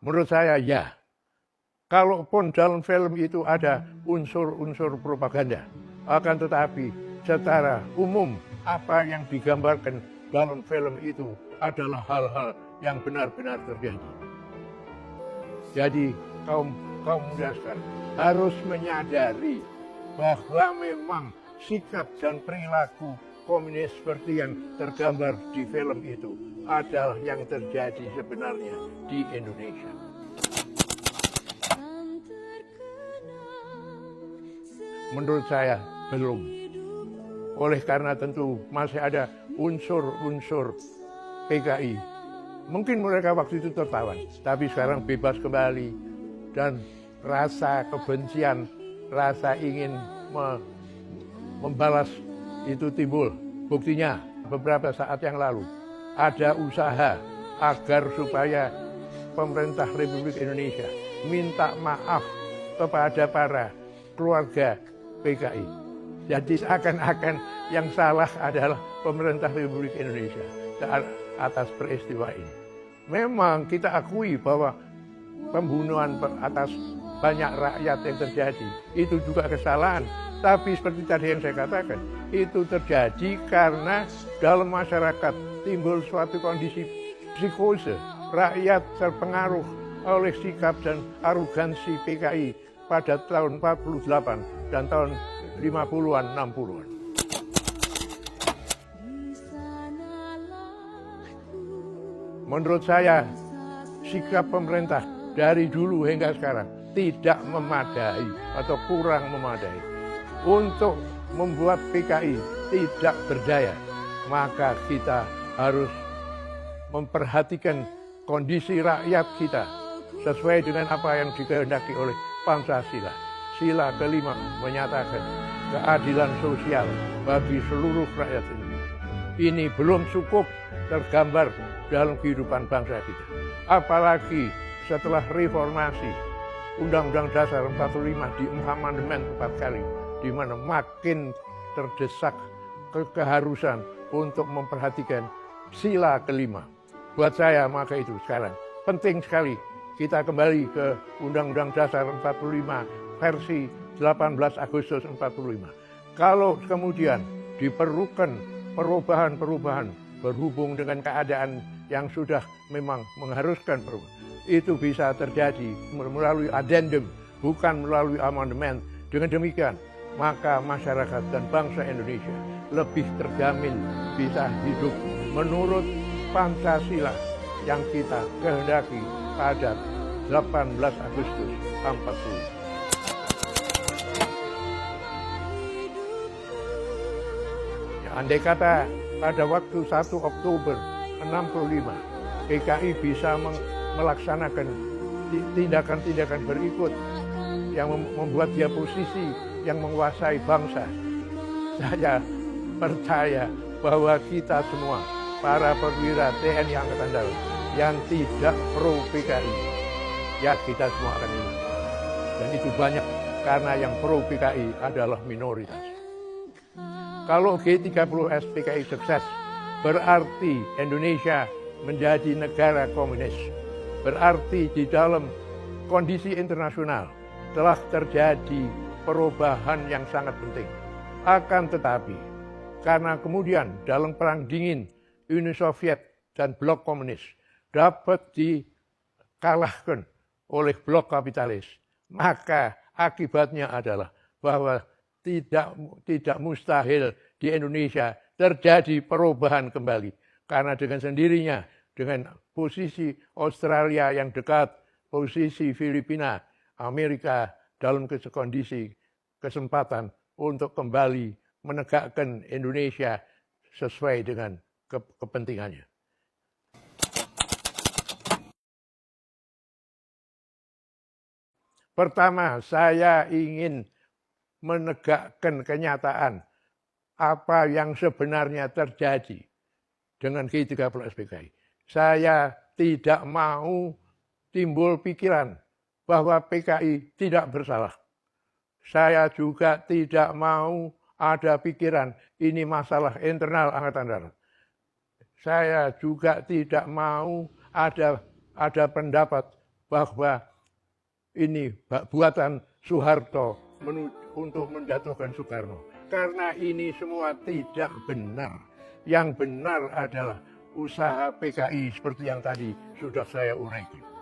Menurut saya ya. Kalaupun dalam film itu ada unsur-unsur propaganda, akan tetapi secara umum apa yang digambarkan dalam film itu adalah hal-hal yang benar-benar terjadi. Jadi kaum muda sekarang harus menyadari bahwa memang sikap dan perilaku komunis seperti yang tergambar di film itu adalah yang terjadi sebenarnya di Indonesia. Menurut saya belum. Oleh karena tentu masih ada unsur-unsur PKI. Mungkin mereka waktu itu tertawan, tapi sekarang bebas kembali. Dan rasa kebencian, rasa ingin membalas itu timbul. Buktinya beberapa saat yang lalu ada usaha agar supaya pemerintah Republik Indonesia minta maaf kepada para keluarga PKI. Jadi seakan-akan yang salah adalah pemerintah Republik Indonesia atas peristiwa ini. Memang kita akui bahwa pembunuhan atas banyak rakyat yang terjadi itu juga kesalahan. Tapi seperti tadi yang saya katakan, itu terjadi karena dalam masyarakat timbul suatu kondisi psikose. Rakyat terpengaruh oleh sikap dan arogansi PKI pada tahun 48 dan tahun 50-an, 60-an. Menurut saya, sikap pemerintah dari dulu hingga sekarang tidak memadai atau kurang memadai untuk membuat PKI tidak berdaya. Maka kita harus memperhatikan kondisi rakyat kita sesuai dengan apa yang dikehendaki oleh Pancasila. Sila kelima menyatakan keadilan sosial bagi seluruh rakyat Indonesia. Ini belum cukup tergambar dalam kehidupan bangsa kita. Apalagi setelah reformasi Undang-Undang Dasar 45 diamandemen 4 kali, di mana makin terdesak keharusan untuk memperhatikan sila kelima. Buat saya maka itu sekarang penting sekali kita kembali ke Undang-Undang Dasar 45 versi 18 Agustus 45. Kalau kemudian diperlukan perubahan-perubahan berhubung dengan keadaan yang sudah memang mengharuskan perubahan, itu bisa terjadi melalui addendum, bukan melalui amandemen. Dengan demikian, maka masyarakat dan bangsa Indonesia lebih terjamin bisa hidup menurut Pancasila yang kita kehendaki pada 18 Agustus 45. Andai kata pada waktu 1 Oktober 65 PKI bisa melaksanakan tindakan-tindakan berikut yang membuat dia posisi yang menguasai bangsa, saya percaya bahwa kita semua para perwira TNI Angkatan Darat yang tidak pro PKI, ya kita semua akan hilang. Dan itu banyak karena yang pro PKI adalah minoritas. Kalau G30S PKI sukses, berarti Indonesia menjadi negara komunis. Berarti di dalam kondisi internasional telah terjadi perubahan yang sangat penting. Akan tetapi, karena kemudian dalam Perang Dingin Uni Soviet dan blok komunis dapat dikalahkan oleh blok kapitalis, maka akibatnya adalah bahwa tidak mustahil di Indonesia terjadi perubahan kembali. Karena dengan sendirinya, dengan posisi Australia yang dekat, posisi Filipina, Amerika dalam kondisi kesempatan untuk kembali menegakkan Indonesia sesuai dengan kepentingannya. Pertama, saya ingin menegakkan kenyataan apa yang sebenarnya terjadi dengan G30S PKI. Saya tidak mau timbul pikiran bahwa PKI tidak bersalah. Saya juga tidak mau ada pikiran ini masalah internal Angkatan Darat. Saya juga tidak mau ada pendapat bahwa ini buatan Soeharto untuk menjatuhkan Soekarno. Karena ini semua tidak benar. Yang benar adalah usaha PKI seperti yang tadi sudah saya uraikan.